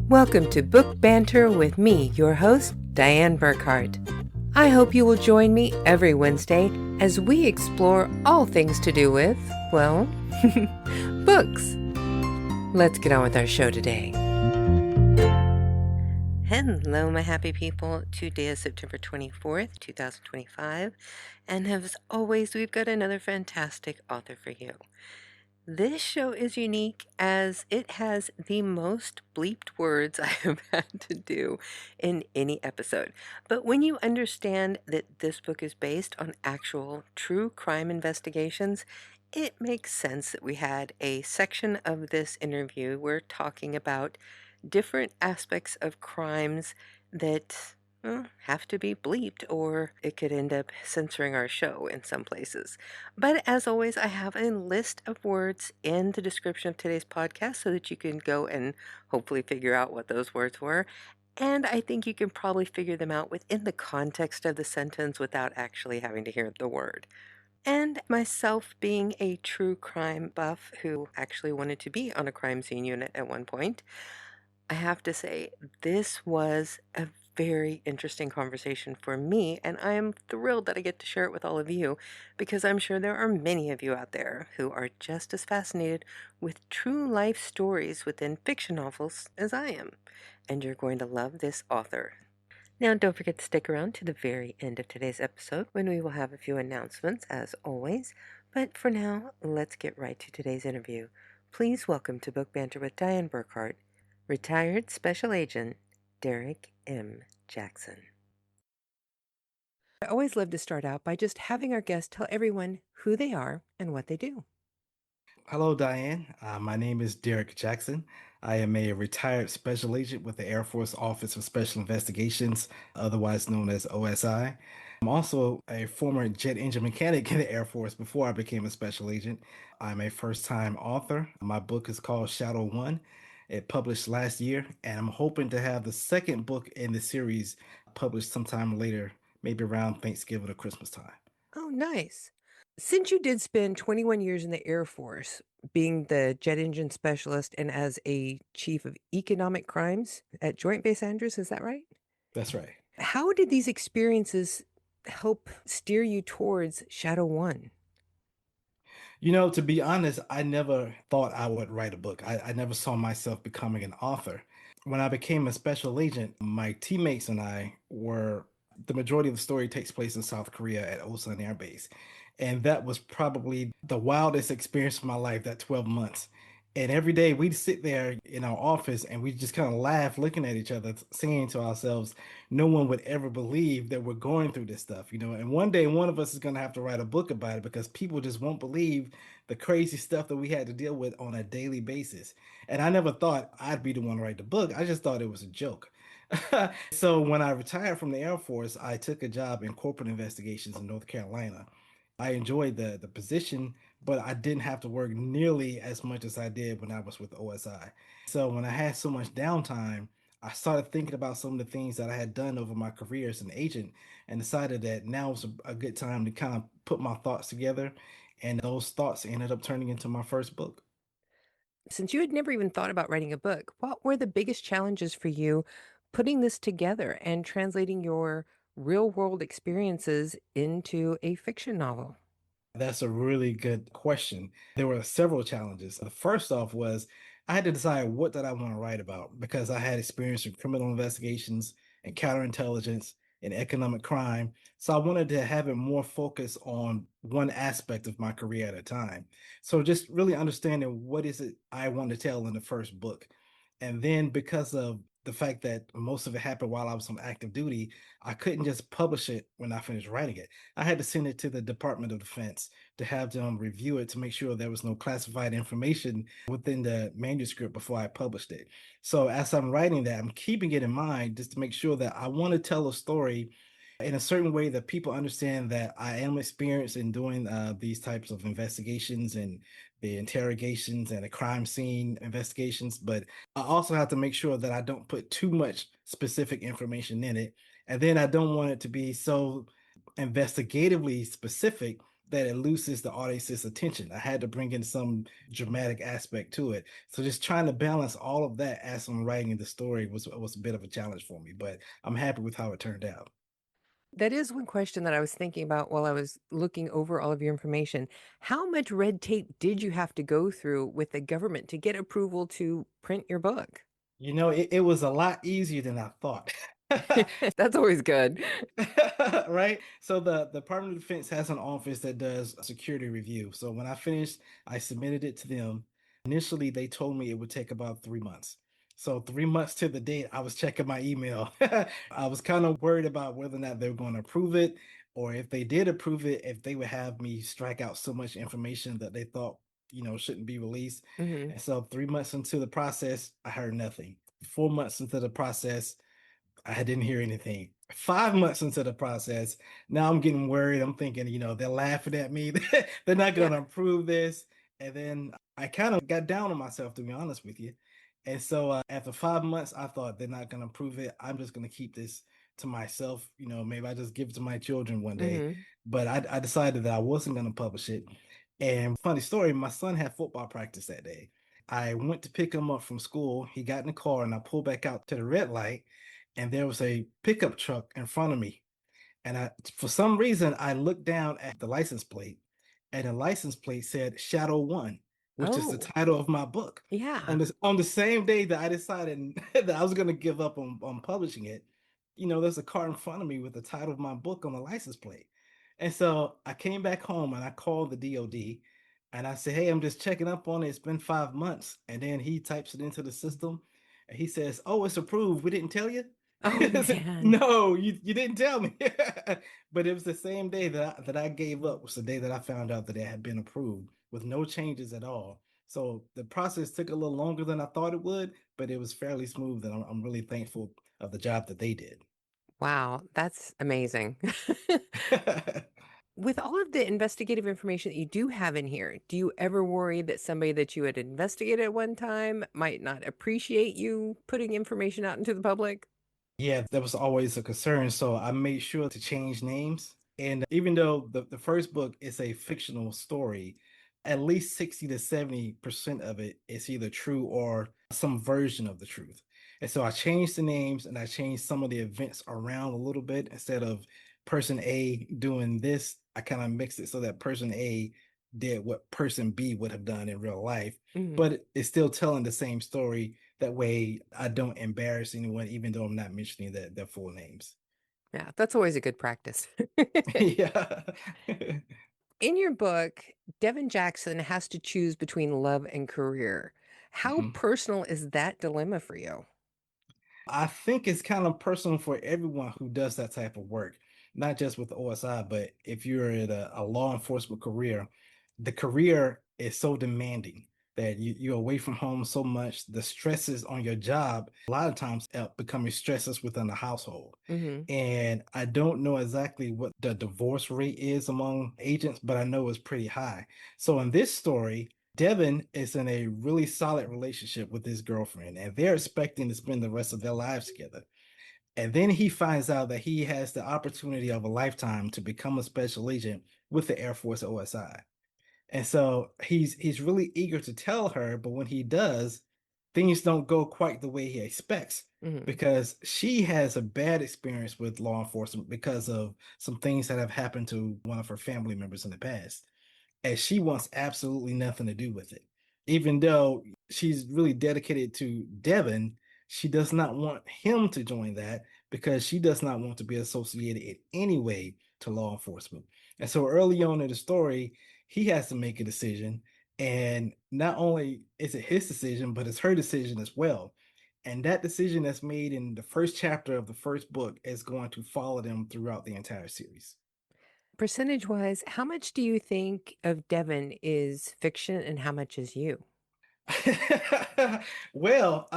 Welcome to Book Banter with me, your host, Dianne Burckhardt. I hope you will join me every Wednesday as we explore all things to do with, well, books. Let's get on with our show today. Hello, my happy people. Today is September 24th, 2025, and as always, we've got another fantastic author for you. This show is unique as it has the most bleeped words I have had to do in any episode. But when you understand that this book is based on actual true crime investigations, it makes sense that we had a section of this interview where talking about different aspects of crimes that have to be bleeped, or it could end up censoring our show in some places. But as always, I have a list of words in the description of today's podcast so that you can go and hopefully figure out what those words were. And I think you can probably figure them out within the context of the sentence without actually having to hear the word. And myself being a true crime buff who actually wanted to be on a crime scene unit at one point, I have to say this was a very interesting conversation for me, and I am thrilled that I get to share it with all of you because I'm sure there are many of you out there who are just as fascinated with true life stories within fiction novels as I am, and you're going to love this author. Now, don't forget to stick around to the very end of today's episode when we will have a few announcements, as always. But for now, let's get right to today's interview. Please welcome to Book Banter with Dianne Burckhardt, retired Special Agent Derrick M. Jackson. I always love to start out by just having our guests tell everyone who they are and what they do. Hello, Dianne. My name is Derrick Jackson. I am a retired special agent with the Air Force Office of Special Investigations, otherwise known as OSI. I'm also a former jet engine mechanic in the Air Force before I became a special agent. I'm a first-time author. My book is called Shadow One. It published last year, and I'm hoping to have the second book in the series published sometime later, maybe around Thanksgiving or Christmas time. Oh, nice. Since you did spend 21 years in the Air Force, being the jet engine specialist and as a chief of economic crimes at Joint Base Andrews, is that right? That's right. How did these experiences help steer you towards Shadow One? To be honest, I never thought I would write a book. I never saw myself becoming an author. When I became a special agent, my teammates and I were, the majority of the story takes place in South Korea at Osan Air Base. And that was probably the wildest experience of my life, that 12 months. And every day we'd sit there in our office and we just kind of laugh, looking at each other, saying to ourselves, no one would ever believe that we're going through this stuff. And one day one of us is going to have to write a book about it because people just won't believe the crazy stuff that we had to deal with on a daily basis. And I never thought I'd be the one to write the book. I just thought it was a joke. So when I retired from the Air Force, I took a job in corporate investigations in North Carolina. I enjoyed the position, but I didn't have to work nearly as much as I did when I was with OSI. So when I had so much downtime, I started thinking about some of the things that I had done over my career as an agent and decided that now was a good time to kind of put my thoughts together. And those thoughts ended up turning into my first book. Since you had never even thought about writing a book, what were the biggest challenges for you putting this together and translating your real world experiences into a fiction novel? That's a really good question. There were several challenges. The first off was I had to decide what did I want to write about because I had experience in criminal investigations and counterintelligence and economic crime. So I wanted to have it more focused on one aspect of my career at a time. So just really understanding what is it I want to tell in the first book. And then because of the fact that most of it happened while I was on active duty, I couldn't just publish it when I finished writing it. I had to send it to the Department of Defense to have them review it to make sure there was no classified information within the manuscript before I published it. So as I'm writing that, I'm keeping it in mind just to make sure that I want to tell a story in a certain way that people understand that I am experienced in doing these types of investigations and the interrogations and the crime scene investigations. But I also have to make sure that I don't put too much specific information in it. And then I don't want it to be so investigatively specific that eludes the audience's attention. I had to bring in some dramatic aspect to it. So just trying to balance all of that as I'm writing the story was a bit of a challenge for me, but I'm happy with how it turned out. That is one question that I was thinking about while I was looking over all of your information. How much red tape did you have to go through with the government to get approval to print your book? It was a lot easier than I thought. That's always good. Right? So the Department of Defense has an office that does a security review. So when I finished, I submitted it to them. Initially, they told me it would take about 3 months. So 3 months to the date, I was checking my email. I was kind of worried about whether or not they were going to approve it, or if they did approve it, if they would have me strike out so much information that they thought, shouldn't be released. Hmm. And so 3 months into the process, I heard nothing. 4 months into the process, I didn't hear anything. 5 months into the process, now I'm getting worried. I'm thinking, they're laughing at me. They're not Yeah. going to approve this. And then I kind of got down on myself, to be honest with you. And so after 5 months, I thought they're not going to approve it. I'm just going to keep this to myself. Maybe I just give it to my children one day. Hmm. But I decided that I wasn't going to publish it. And funny story, my son had football practice that day. I went to pick him up from school. He got in the car and I pulled back out to the red light and there was a pickup truck in front of me. And for some reason, I looked down at the license plate, and the license plate said Shadow One, which is the Oh, title of my book. yeah. On the same day that I decided that I was going to give up on publishing it, there's a car in front of me with the title of my book on the license plate. And so I came back home and I called the DOD and I said, "Hey, I'm just checking up on it. It's been 5 months." And then he types it into the system and he says, "Oh, it's approved. We didn't tell you." Oh, I said, man. "No, you didn't tell me." But it was the same day that I gave up, was the day that I found out that it had been approved with no changes at all. So the process took a little longer than I thought it would, but it was fairly smooth, and I'm really thankful of the job that they did. Wow, that's amazing. With all of the investigative information that you do have in here, do you ever worry that somebody that you had investigated at one time might not appreciate you putting information out into the public? Yeah, that was always a concern. So I made sure to change names. And even though the first book is a fictional story, at least 60 to 70% of it is either true or some version of the truth. And so I changed the names and I changed some of the events around a little bit. Instead of person A doing this, I kind of mixed it so that person A did what person B would have done in real life, Hmm. but it's still telling the same story. That way I don't embarrass anyone, even though I'm not mentioning their full names. Yeah, that's always a good practice. Yeah. In your book, Devin Jackson has to choose between love and career. How Mhm. personal is that dilemma for you? I think it's kind of personal for everyone who does that type of work, not just with OSI, but if you're in a law enforcement career, the career is so demanding that you're away from home so much. The stresses on your job, a lot of times, end up becoming stresses within the household. Hmm. And I don't know exactly what the divorce rate is among agents, but I know it's pretty high. So in this story, Devin is in a really solid relationship with his girlfriend, and they're expecting to spend the rest of their lives together. And then he finds out that he has the opportunity of a lifetime to become a special agent with the Air Force OSI. And so he's really eager to tell her, but when he does, things don't go quite the way he expects Hmm. because she has a bad experience with law enforcement because of some things that have happened to one of her family members in the past, and she wants absolutely nothing to do with it. Even though she's really dedicated to Devin, she does not want him to join that because she does not want to be associated in any way to law enforcement. And so early on in the story, he has to make a decision. And not only is it his decision, but it's her decision as well. And that decision that's made in the first chapter of the first book is going to follow them throughout the entire series. Percentage wise, how much do you think of Devin is fiction and how much is you? Well,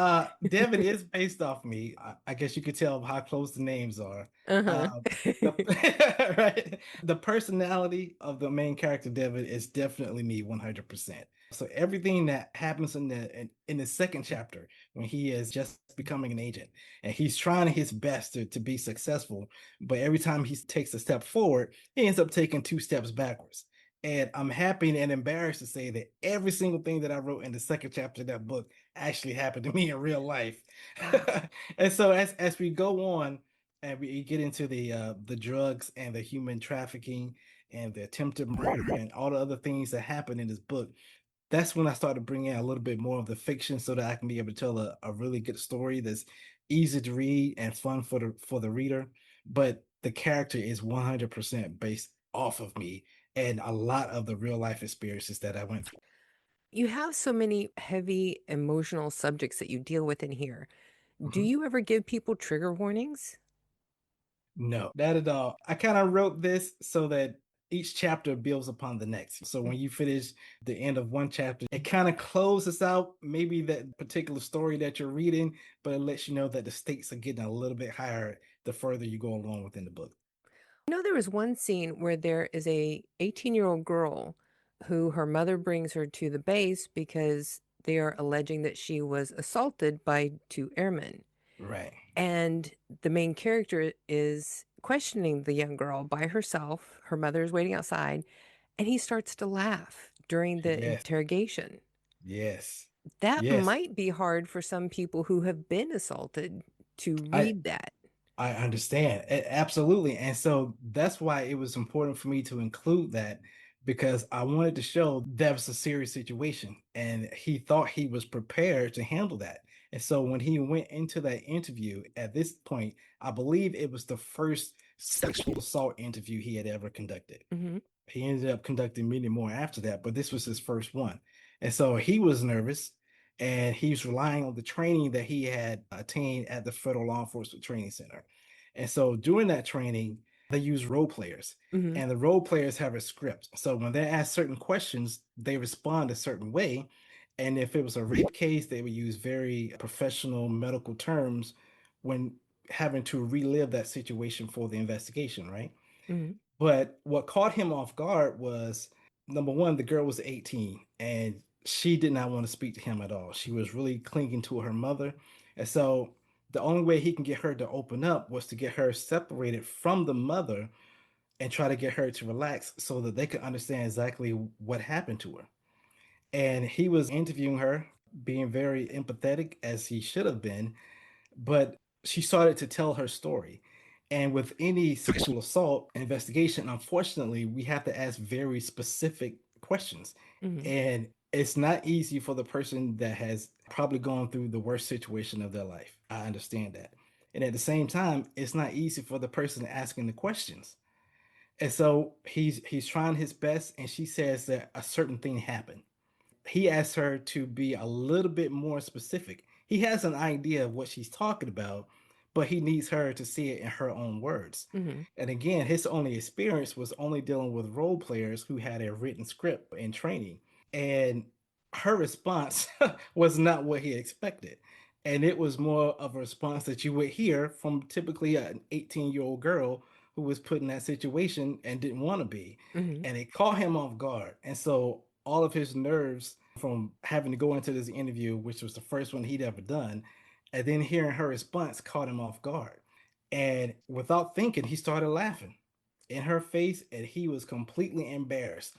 Devin is based off me. I guess you could tell how close the names are. Uh-huh. Uh, the right, the personality of the main character Devin is definitely me 100%. So everything that happens in the second chapter when he is just becoming an agent and he's trying his best to be successful, but every time he takes a step forward, he ends up taking two steps backwards. And I'm happy and embarrassed to say that every single thing that I wrote in the second chapter of that book actually happened to me in real life. And so as we go on and we get into the drugs and the human trafficking and the attempted murder and all the other things that happen in this book, that's when I started bringing in a little bit more of the fiction so that I can be able to tell a really good story that's easy to read and fun for the reader. But the character is 100% based off of me and a lot of the real life experiences that I went through. You have so many heavy emotional subjects that you deal with in here. Do Mhm. you ever give people trigger warnings? No, not at all. I kind of wrote this so that each chapter builds upon the next. So when you finish the end of one chapter, it kind of closes out maybe that particular story that you're reading, but it lets you know that the stakes are getting a little bit higher the further you go along within the book. I know there was one scene where there is a 18-year-old girl who her mother brings her to the base because they are alleging that she was assaulted by two airmen. Right. And the main character is questioning the young girl by herself. Her mother is waiting outside, and he starts to laugh during the Yes. interrogation. Yes. That Yes. might be hard for some people who have been assaulted to I read that. I understand. Absolutely. And so that's why it was important for me to include that because I wanted to show that was a serious situation and he thought he was prepared to handle that. And so when he went into that interview at this point, I believe it was the first sexual assault interview he had ever conducted. Hmm. He ended up conducting many more after that, but this was his first one. And so he was nervous and he's relying on the training that he had attained at the Federal Law Enforcement Training Center. And so during that training, they use role players, Hmm. and the role players have a script. So when they're asked certain questions, they respond a certain way. And if it was a rape case, they would use very professional medical terms when having to relive that situation for the investigation, right? Hmm. But what caught him off guard was number one, the girl was 18 and she did not want to speak to him at all. She was really clinging to her mother. And so the only way he can get her to open up was to get her separated from the mother and try to get her to relax so that they could understand exactly what happened to her. And he was interviewing her, being very empathetic as he should have been, but she started to tell her story. And with any sexual assault investigation, unfortunately, we have to ask very specific questions. Hmm. And it's not easy for the person that has probably gone through the worst situation of their life. I understand that. And at the same time, it's not easy for the person asking the questions. And so he's trying his best, and she says that a certain thing happened. He asks her to be a little bit more specific. He has an idea of what she's talking about, but he needs her to see it in her own words. Hmm. And again, his only experience was only dealing with role players who had a written script and training. And her response was not what he expected. And it was more of a response that you would hear from typically an 18-year-old girl who was put in that situation and didn't want to be. Hmm. And it caught him off guard. And so all of his nerves from having to go into this interview, which was the first one he'd ever done, and then hearing her response caught him off guard. And without thinking, he started laughing in her face, and he was completely embarrassed.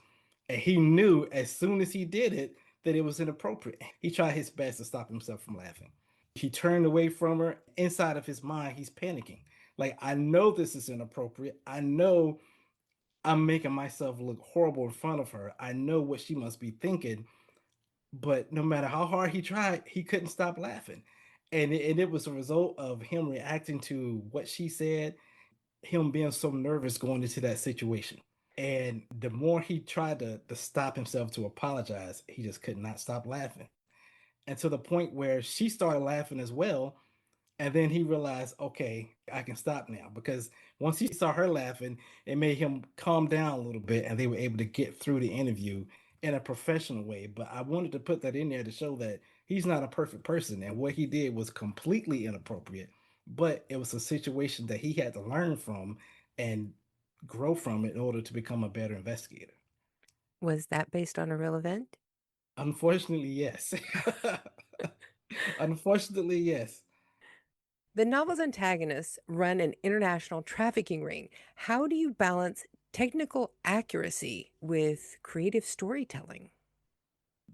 And he knew as soon as he did it that it was inappropriate. He tried his best to stop himself from laughing. He turned away from her. Inside of his mind, he's panicking. Like, I know this is inappropriate. I know I'm making myself look horrible in front of her. I know what she must be thinking, but no matter how hard he tried, he couldn't stop laughing. And it was a result of him reacting to what she said, him being so nervous going into that situation. And the more he tried to stop himself to apologize, he just could not stop laughing. And to the point where she started laughing as well, and then he realized, okay, I can stop now because once he saw her laughing, it made him calm down a little bit and they were able to get through the interview in a professional way. But I wanted to put that in there to show that he's not a perfect person and what he did was completely inappropriate, but it was a situation that he had to learn from and grow from in order to become a better investigator. Was that based on a real event? Unfortunately, yes. Unfortunately, yes. The novel's antagonists run an international trafficking ring. How do you balance technical accuracy with creative storytelling.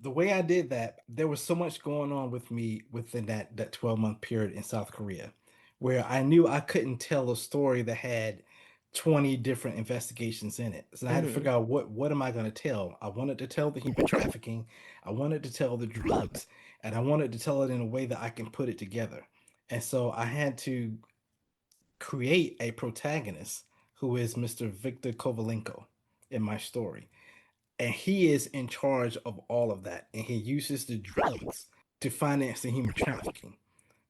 The way I did that, there was so much going on with me within that 12-month period in South Korea, where I knew I couldn't tell a story that had 20 different investigations in it. So I had to Hmm. figure out what am I going to tell? I wanted to tell the human trafficking, I wanted to tell the drugs, and I wanted to tell it in a way that I can put it together. And so I had to create a protagonist who is Mr. Victor Kovalenko in my story. And he is in charge of all of that. And he uses the drugs to finance the human trafficking.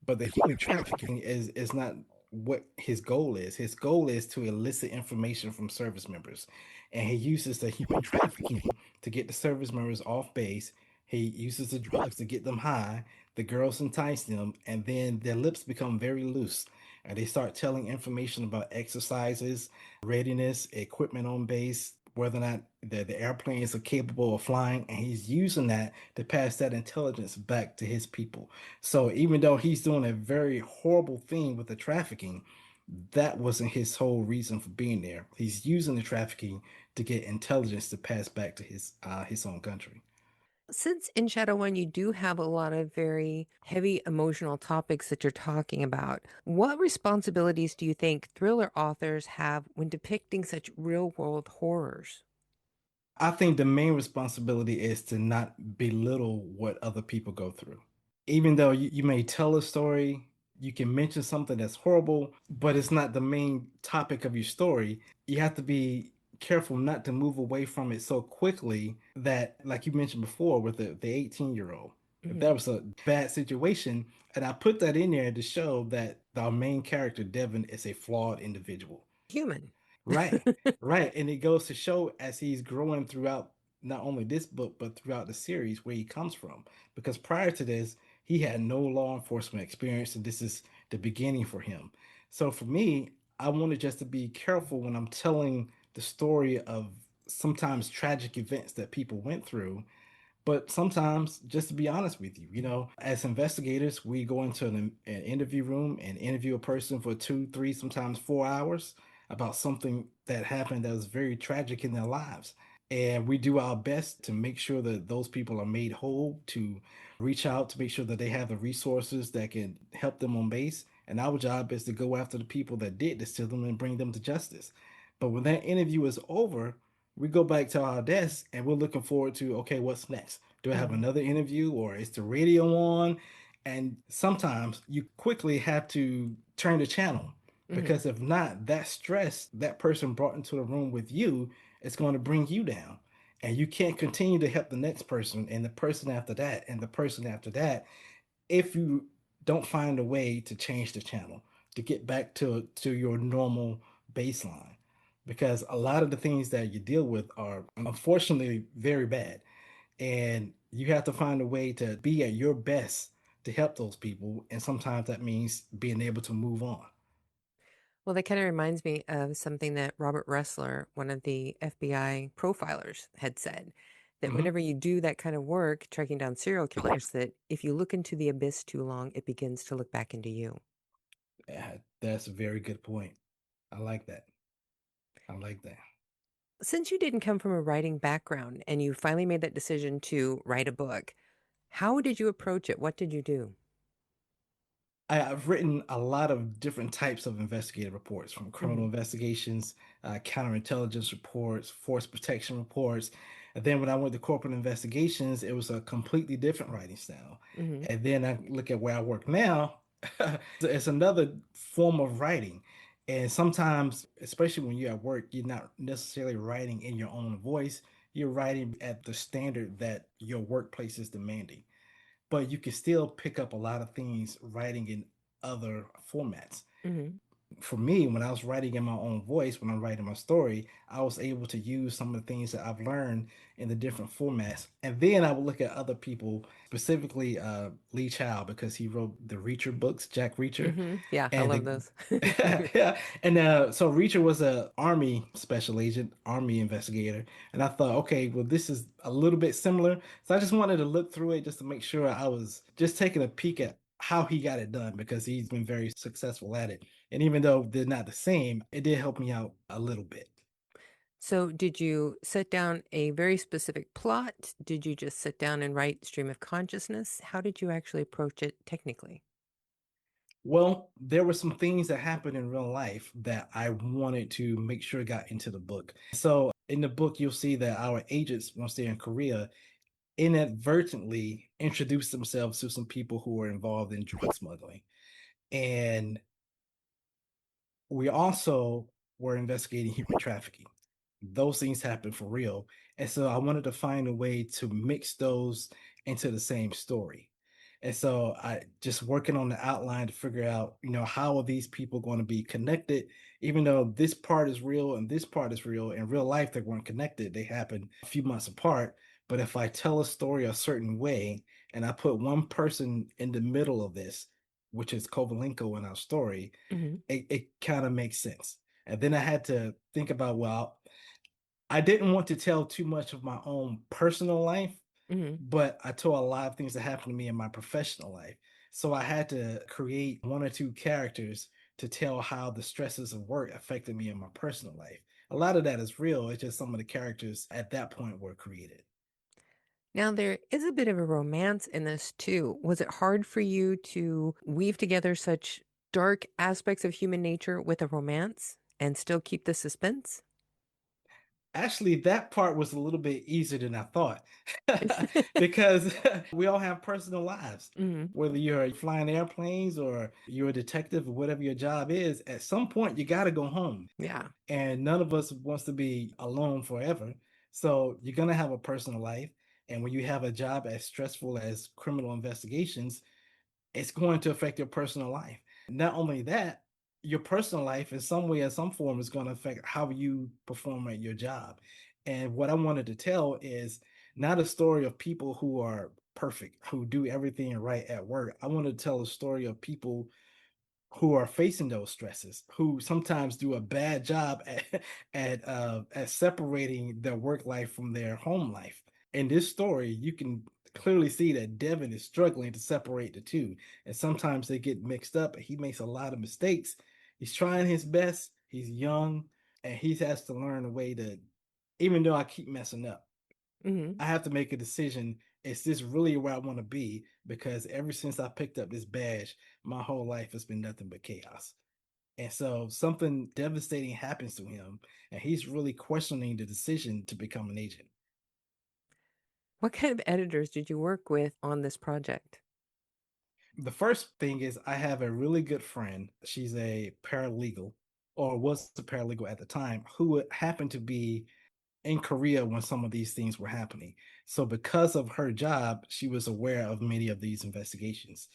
But the human trafficking is not what his goal is. His goal is to elicit information from service members. And he uses the human trafficking to get the service members off base. He uses the drugs to get them high. The girls entice them, and then their lips become very loose. And they start telling information about exercises, readiness, equipment on base, whether or not the airplanes are capable of flying, and he's using that to pass that intelligence back to his people. So even though he's doing a very horrible thing with the trafficking, that wasn't his whole reason for being there. He's using the trafficking to get intelligence to pass back to his own country. Since in Shadow One, you do have a lot of very heavy emotional topics that you're talking about, what responsibilities do you think thriller authors have when depicting such real world horrors? I think the main responsibility is to not belittle what other people go through. Even though you may tell a story, you can mention something that's horrible, but it's not the main topic of your story. You have to be careful not to move away from it so quickly that, like you mentioned before, with the 18-year-old, if Hmm. that was a bad situation, and I put that in there to show that our main character, Devin, is a flawed individual. Human. Right, right. And it goes to show as he's growing throughout not only this book, but throughout the series where he comes from. Because prior to this, he had no law enforcement experience, and this is the beginning for him. So for me, I wanted just to be careful when I'm telling the story of sometimes tragic events that people went through, but sometimes, just to be honest with you, as investigators, we go into an interview room and interview a person for 2, 3, sometimes 4 hours about something that happened that was very tragic in their lives. And we do our best to make sure that those people are made whole, to reach out to make sure that they have the resources that can help them on base. And our job is to go after the people that did this to them and bring them to justice. But when that interview is over, we go back to our desk and we're looking forward to, okay, what's next? Do I have Hmm. another interview or is the radio on? And sometimes you quickly have to turn the channel Hmm. because if not, that stress that person brought into the room with you is going to bring you down. And you can't continue to help the next person and the person after that and the person after that if you don't find a way to change the channel to get back to your normal baseline, because a lot of the things that you deal with are unfortunately very bad, and you have to find a way to be at your best to help those people, and sometimes that means being able to move on. Well, that kind of reminds me of something that Robert Ressler, one of the FBI profilers, had said that Mhm. whenever you do that kind of work, tracking down serial killers, that if you look into the abyss too long, it begins to look back into you. Yeah, that's a very good point. I like that. I like that. Since you didn't come from a writing background and you finally made that decision to write a book, how did you approach it? What did you do? I've written a lot of different types of investigative reports, from criminal Hmm. investigations, counterintelligence reports, force protection reports. And then when I went to corporate investigations, it was a completely different writing style. Hmm. And then I look at where I work now, it's another form of writing. And sometimes, especially when you're at work, you're not necessarily writing in your own voice. You're writing at the standard that your workplace is demanding, but you can still pick up a lot of things writing in other formats. Hmm. For me, when I was writing in my own voice, when I'm writing my story, I was able to use some of the things that I've learned in the different formats. And then I would look at other people, specifically Lee Child, because he wrote the Reacher books, Jack Reacher. Hmm. Yeah, I And love the those. yeah, and so Reacher was a army special agent, army investigator, and I thought, okay, well, this is a little bit similar. So I just wanted to look through it just to make sure I was just taking a peek at how he got it done because he's been very successful at it. And even though they're not the same, it did help me out a little bit. So, did you set down a very specific plot? Did you just sit down and write stream of consciousness? How did you actually approach it technically? Well, there were some things that happened in real life that I wanted to make sure got into the book. So in the book, you'll see that our agents, once they're in Korea, inadvertently introduced themselves to some people who were involved in drug smuggling. And we also were investigating human trafficking. Those things happen for real. And so I wanted to find a way to mix those into the same story. And so I just working on the outline to figure out, how are these people going to be connected, even though this part is real and this part is real. In real life, they weren't connected. They happened a few months apart. But if I tell a story a certain way and I put one person in the middle of this, which is Kovalenko in our story, Hmm. it kind of makes sense. And then I had to think about, well, I didn't want to tell too much of my own personal life, Hmm. but I told a lot of things that happened to me in my professional life. So I had to create one or two characters to tell how the stresses of work affected me in my personal life. A lot of that is real. It's just some of the characters at that point were created. Now, there is a bit of a romance in this too. Was it hard for you to weave together such dark aspects of human nature with a romance and still keep the suspense? Actually, that part was a little bit easier than I thought because we all have personal lives. Hmm. Whether you're flying airplanes or you're a detective or whatever your job is, at some point you got to go home. Yeah. And none of us wants to be alone forever. So you're going to have a personal life. And when you have a job as stressful as criminal investigations, it's going to affect your personal life. Not only that, your personal life in some way or some form is going to affect how you perform at your job. And what I wanted to tell is not a story of people who are perfect, who do everything right at work. I want to tell a story of people who are facing those stresses, who sometimes do a bad job at separating their work life from their home life. In this story, you can clearly see that Devin is struggling to separate the two, and sometimes they get mixed up. He makes a lot of mistakes. He's trying his best. He's young, and he has to learn a way to. Even though I keep messing up, Hmm. I have to make a decision. Is this really where I want to be? Because ever since I picked up this badge, my whole life has been nothing but chaos. And so something devastating happens to him, and he's really questioning the decision to become an agent. What kind of editors did you work with on this project? The first thing is, I have a really good friend. She's a paralegal, or was a paralegal at the time, who happened to be in Korea when some of these things were happening. So because of her job, she was aware of many of these investigations.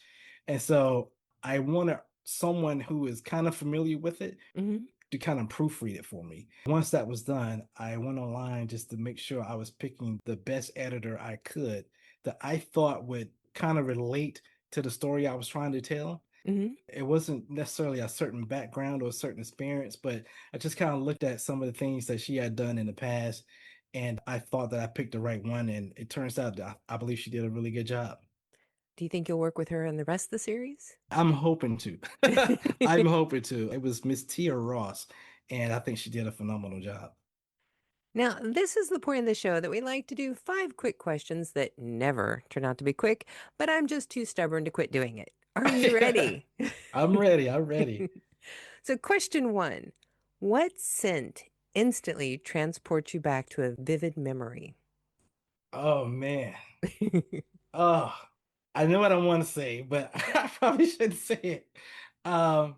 And so I wanted someone who is kind of familiar with it Hmm. to kind of proofread it for me. Once that was done, I went online just to make sure I was picking the best editor I could that I thought would kind of relate to the story I was trying to tell. Hmm. It wasn't necessarily a certain background or a certain experience, but I just kind of looked at some of the things that she had done in the past, and I thought that I picked the right one. And it turns out that I believe she did a really good job. Do you think you'll work with her in the rest of the series? I'm hoping to. I'm hoping to. It was Miss Tia Ross, and I think she did a phenomenal job. Now, this is the point of the show that we like to do 5 quick questions that never turn out to be quick, but I'm just too stubborn to quit doing it. Are you ready? I'm ready. I'm ready. So, question 1: what scent instantly transports you back to a vivid memory? Oh man. Oh, I know what I want to say, but I probably shouldn't say it. Um,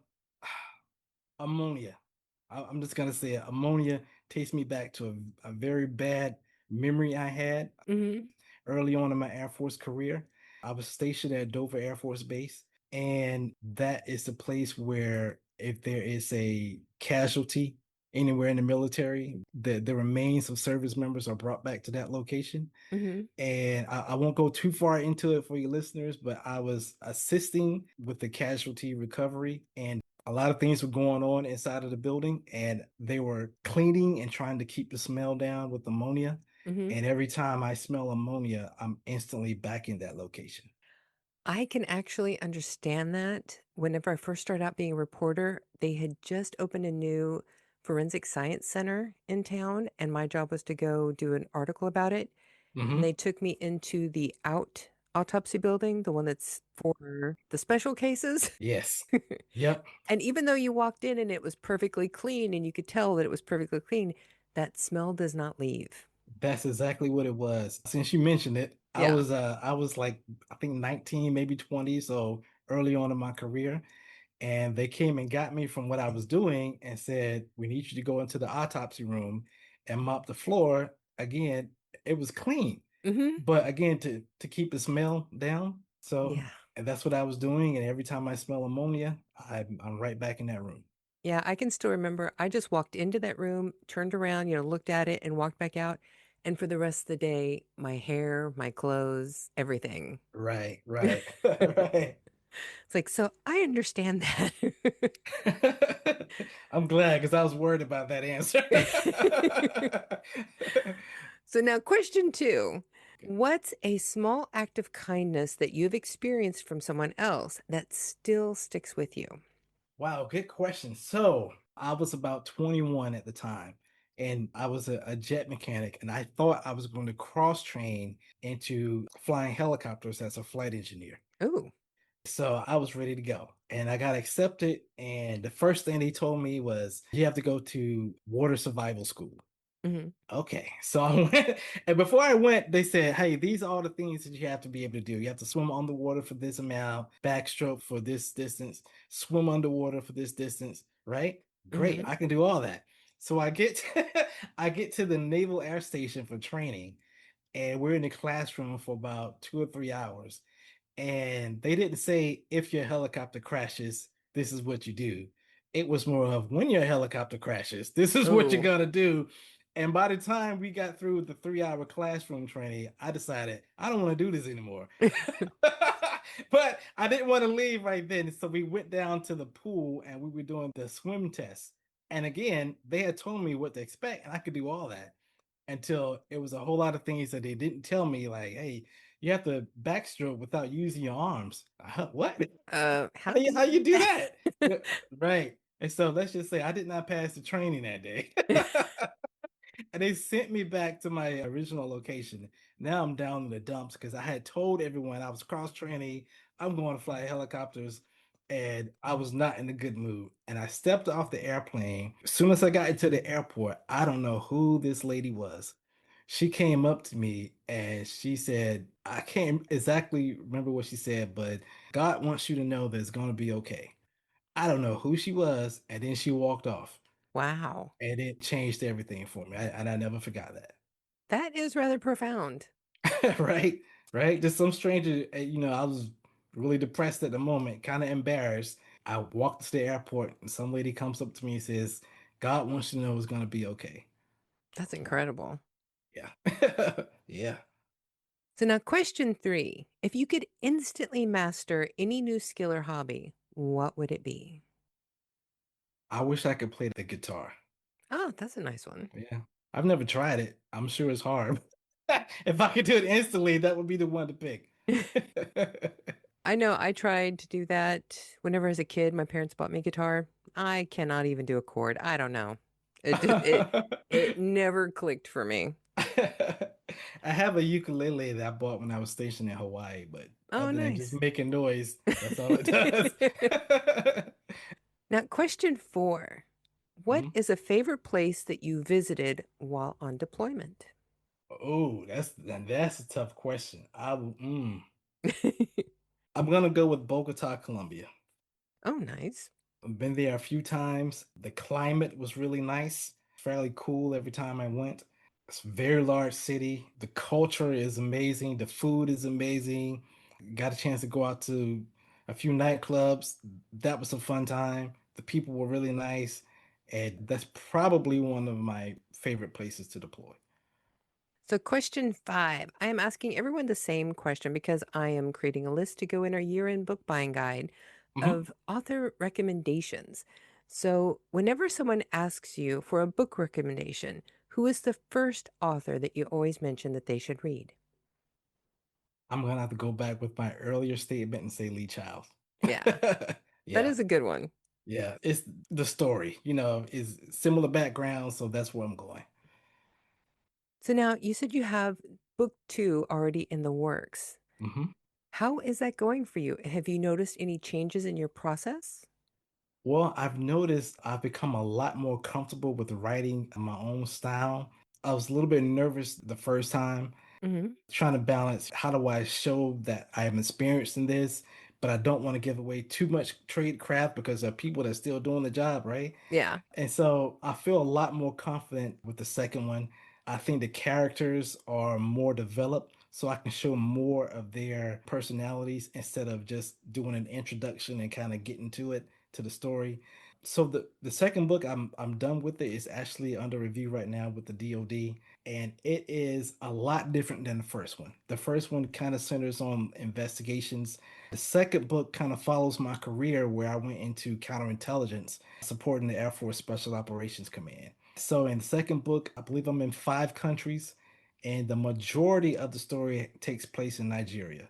ammonia. I'm just gonna say it. Ammonia takes me back to a very bad memory I had Hmm. early on in my Air Force career. I was stationed at Dover Air Force Base, and that is the place where if there is a casualty anywhere in the military, the remains of service members are brought back to that location. Hmm. And I won't go too far into it for your listeners, but I was assisting with the casualty recovery, and a lot of things were going on inside of the building, and they were cleaning and trying to keep the smell down with ammonia. Hmm. And every time I smell ammonia, I'm instantly back in that location. I can actually understand that. Whenever I first started out being a reporter, they had just opened a new forensic science center in town, and my job was to go do an article about it. And they Hmm. took me into the autopsy building, the one that's for the special cases. Yes. Yep. And even though you walked in and it was perfectly clean and you could tell that it was perfectly clean, that smell does not leave. That's exactly what it was. Since you mentioned it, Yeah. I was like I think 19, maybe 20, so early on in my career. And they came and got me from what I was doing and said, "We need you to go into the autopsy room and mop the floor." Again, it was clean, Hmm. but again, to keep the smell down. So, Yeah. and that's what I was doing. And every time I smell ammonia, I'm right back in that room. Yeah, I can still remember I just walked into that room, turned around, looked at it and walked back out. And for the rest of the day, my hair, my clothes, everything. Right, right, right. It's like, so I understand that. I'm glad because I was worried about that answer. So now, question two. What's a small act of kindness that you've experienced from someone else that still sticks with you? Wow, good question. So I was about 21 at the time, and I was a jet mechanic, and I thought I was going to cross train into flying helicopters as a flight engineer. Oh. So I was ready to go, and I got accepted. And the first thing they told me was, "You have to go to water survival school." Hmm. Okay, so I went, and before I went, they said, "Hey, these are all the things that you have to be able to do. You have to swim underwater for this amount, backstroke for this distance, swim underwater for this distance." Right? Great, Hmm. I can do all that. So I get I get to the Naval Air Station for training, and we're in the classroom for about 2 or 3 hours. And they didn't say if your helicopter crashes, this is what you do. It was more of when your helicopter crashes, this is what you're Oh. gonna do. And by the time we got through the 3 hour classroom training, I decided I don't want to do this anymore. But I didn't want to leave right then. So we went down to the pool and we were doing the swim test. And again, they had told me what to expect, and I could do all that until it was a whole lot of things that they didn't tell me, like, hey, you have to backstroke without using your arms. What? How do How you do you? that? Yeah, right. And so let's just say I did not pass the training that day. And they sent me back to my original location. Now I'm down in the dumps because I had told everyone I was cross training. I'm going to fly helicopters, and I was not in a good mood. And I stepped off the airplane. As soon as I got into the airport, I don't know who this lady was. She came up to me and she said, I can't exactly remember what she said, but God wants you to know that it's going to be okay. I don't know who she was. And then she walked off, Wow. and it changed everything for me. And I never forgot that. That is rather profound. Right, right. Just some stranger, I was really depressed at the moment, kind of embarrassed. I walked to the airport and some lady comes up to me and says, God wants you to know it's gonna be okay. That's Wow. incredible. Yeah. Yeah. So now, question three. If you could instantly master any new skill or hobby, what would it be? I wish I could play the guitar. Oh, that's a nice one. Yeah. I've never tried it. I'm sure it's hard. If I could do it instantly, that would be the one to pick. I know I tried to do that whenever as a kid, my parents bought me a guitar. I cannot even do a chord. I don't know. It never clicked for me. I have a ukulele that I bought when I was stationed in Hawaii, but Oh, other than just nice. making noise, that's all it does. Now, question four. What Mhm. is a favorite place that you visited while on deployment? Oh, that's a tough question. I'm gonna go with Bogota, Colombia. Oh, nice. I've been there a few times. The climate was really nice, fairly cool every time I went. It's a very large city. The culture is amazing. The food is amazing. Got a chance to go out to a few nightclubs. That was a fun time. The people were really nice. And that's probably one of my favorite places to deploy. So, question five. I am asking everyone the same question because I am creating a list to go in our year-end book buying guide Mhm. of author recommendations. So, whenever someone asks you for a book recommendation, who is the first author that you always mention that they should read? I'm gonna have to go back with my earlier statement and say Lee Child. Yeah, that Yeah. is a good one. Yeah, it's the story, is similar background, so that's where I'm going. So now you said you have book two already in the works. Mhm. How is that going for you? Have you noticed any changes in your process? Well, I've noticed I've become a lot more comfortable with writing in my own style. I was a little bit nervous the first time, Hmm. trying to balance how do I show that I am experienced in this, but I don't want to give away too much trade craft because there are people that's still doing the job, right? Yeah. And so I feel a lot more confident with the second one. I think the characters are more developed, so I can show more of their personalities instead of just doing an introduction and kind of getting to it to the story. So the second book, I'm done with it. It's actually under review right now with the DoD, and it is a lot different than the first one. The first one kind of centers on investigations. The second book kind of follows my career where I went into counterintelligence, supporting the Air Force Special Operations Command. So in the second book, I believe I'm in 5 countries, and the majority of the story takes place in Nigeria.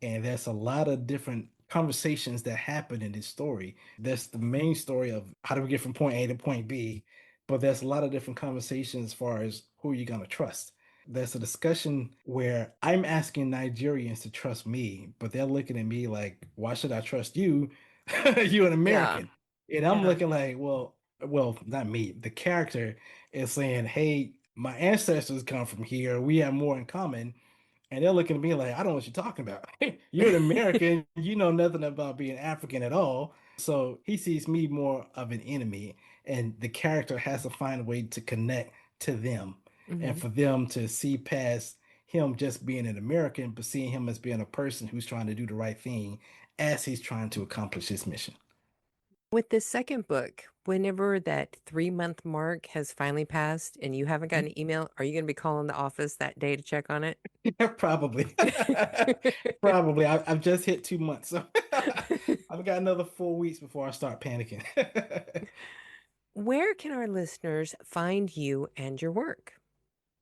And there's a lot of different conversations that happen in this story. That's the main story of how do we get from point A to point B, but there's a lot of different conversations as far as who you're going to trust. There's a discussion where I'm asking Nigerians to trust me, but they're looking at me like, why should I trust you? You're an Yeah. American. And I'm Yeah. looking like, well, not me. The character is saying, hey, my ancestors come from here. We have more in common. And they're looking at me like, I don't know what you're talking about. You're an American. You know nothing about being African at all. So he sees me more of an enemy. And the character has to find a way to connect to them and Hmm. for them to see past him just being an American, but seeing him as being a person who's trying to do the right thing as he's trying to accomplish his mission. With this second book, whenever that 3 month mark has finally passed and you haven't gotten an email, are you going to be calling the office that day to check on it? Probably. Probably. I've just hit 2 months. So I've got another 4 weeks before I start panicking. Where can our listeners find you and your work?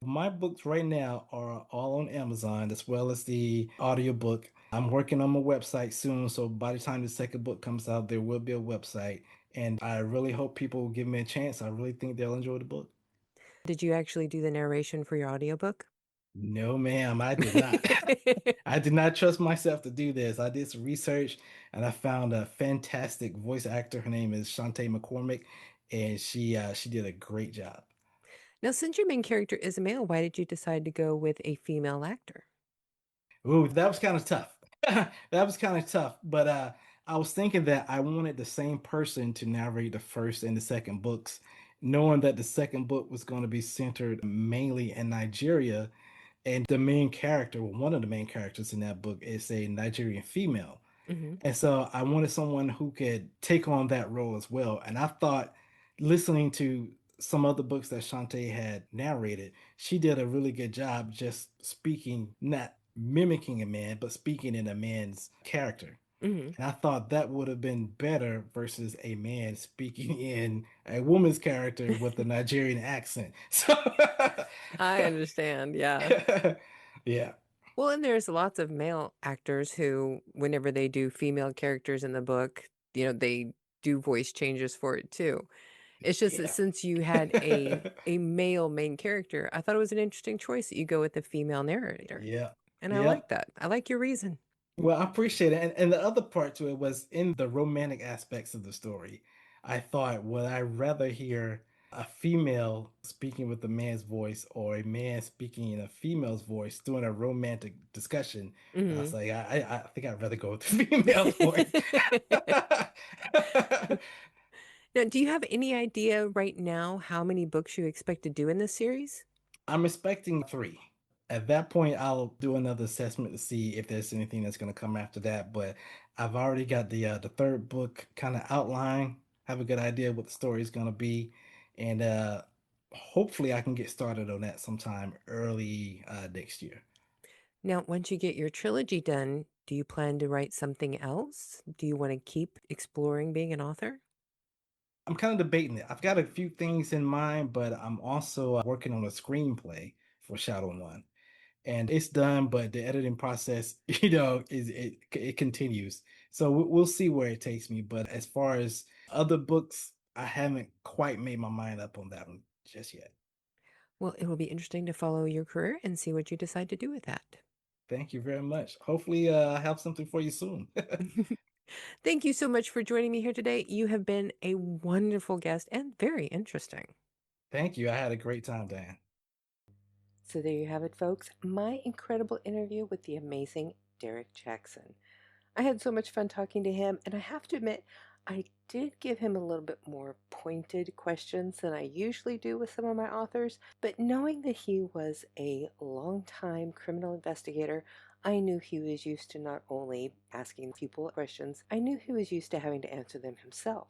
My books right now are all on Amazon as well as the audiobook. I'm working on my website soon, so by the time the second book comes out, there will be a website. And I really hope people will give me a chance. I really think they'll enjoy the book. Did you actually do the narration for your audiobook? No, ma'am, I did not. I did not trust myself to do this. I did some research and I found a fantastic voice actor. Her name is Shantae McCormick, and she did a great job. Now, since your main character is a male, why did you decide to go with a female actor? Ooh, that was kind of tough. That was kind of tough, but I was thinking that I wanted the same person to narrate the first and the second books, knowing that the second book was going to be centered mainly in Nigeria, and the main character, well, one of the main characters in that book is a Nigerian female. Hmm. And so I wanted someone who could take on that role as well. And I thought, listening to some other books that Shantae had narrated, she did a really good job just speaking, not mimicking a man, but speaking in a man's character. Hmm. And I thought that would have been better versus a man speaking in a woman's character with a Nigerian accent. So, I understand. Yeah. yeah, Well, and there's lots of male actors who, whenever they do female characters in the book, they do voice changes for it too. It's just that yeah. since you had a male main character, I thought it was an interesting choice that you go with the female narrator. Yeah. And I Yeah. like that. I like your reason. Well, I appreciate it. And the other part to it was in the romantic aspects of the story. I thought, would I rather hear a female speaking with a man's voice or a man speaking in a female's voice during a romantic discussion? And I was Hmm. like, I think I'd rather go with the female's voice. Now, do you have any idea right now how many books you expect to do in this series? I'm expecting 3. At that point, I'll do another assessment to see if there's anything that's going to come after that. But I've already got the third book kind of outlined, have a good idea what the story is going to be, and hopefully I can get started on that sometime early next year. Now, once you get your trilogy done, do you plan to write something else? Do you want to keep exploring being an author? I'm kind of debating it. I've got a few things in mind, but I'm also working on a screenplay for Shadow One. And it's done, but the editing process, is it continues. So we'll see where it takes me. But as far as other books, I haven't quite made my mind up on that one just yet. Well, it will be interesting to follow your career and see what you decide to do with that. Thank you very much. Hopefully, I have something for you soon. Thank you so much for joining me here today. You have been a wonderful guest and very interesting. Thank you. I had a great time, Dan. So there you have it, folks. My incredible interview with the amazing Derrick Jackson. I had so much fun talking to him, and I have to admit, I did give him a little bit more pointed questions than I usually do with some of my authors, but knowing that he was a longtime criminal investigator, I knew he was used to not only asking people questions, I knew he was used to having to answer them himself.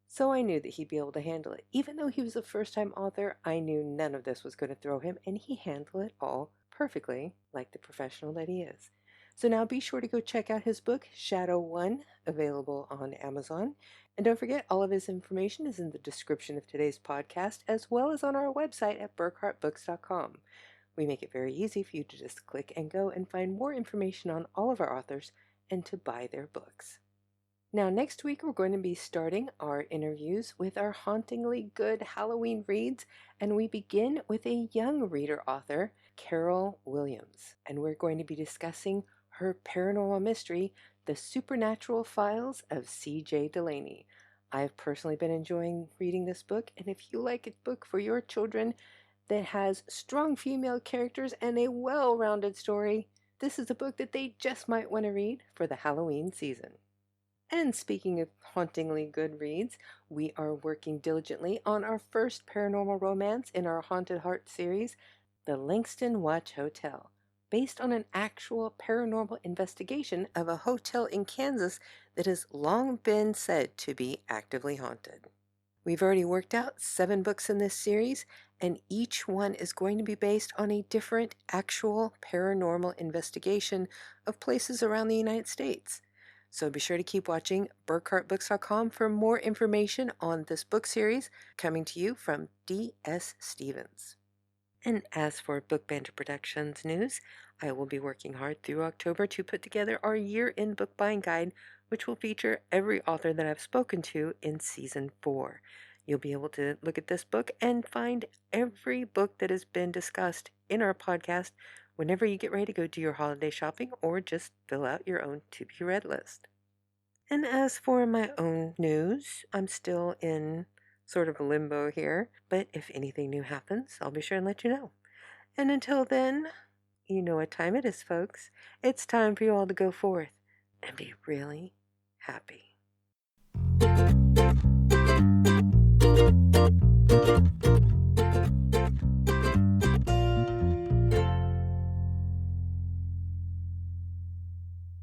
So I knew that he'd be able to handle it. Even though he was a first-time author, I knew none of this was going to throw him, and he handled it all perfectly, like the professional that he is. So now be sure to go check out his book, Shadow One, available on Amazon. And don't forget, all of his information is in the description of today's podcast, as well as on our website at burckhartbooks.com. We make it very easy for you to just click and go and find more information on all of our authors and to buy their books. Now, next week, we're going to be starting our interviews with our hauntingly good Halloween reads, and we begin with a young reader author, Carol Williams, and we're going to be discussing her paranormal mystery, The Supernatural Files of C.J. Delaney. I've personally been enjoying reading this book, and if you like a book for your children that has strong female characters and a well-rounded story, this is a book that they just might want to read for the Halloween season. And speaking of hauntingly good reads, we are working diligently on our first paranormal romance in our Haunted Heart series, The Langston Watch Hotel, based on an actual paranormal investigation of a hotel in Kansas that has long been said to be actively haunted. We've already worked out 7 books in this series, and each one is going to be based on a different actual paranormal investigation of places around the United States. So be sure to keep watching burckhartbooks.com for more information on this book series coming to you from D.S. Stevens. And as for Book Banter Productions news, I will be working hard through October to put together our year-end book buying guide, which will feature every author that I've spoken to in Season 4. You'll be able to look at this book and find every book that has been discussed in our podcast whenever you get ready to go do your holiday shopping or just fill out your own to-be-read list. And as for my own news, I'm still in sort of a limbo here, but if anything new happens, I'll be sure and let you know. And until then, you know what time it is, folks. It's time for you all to go forth and be really happy.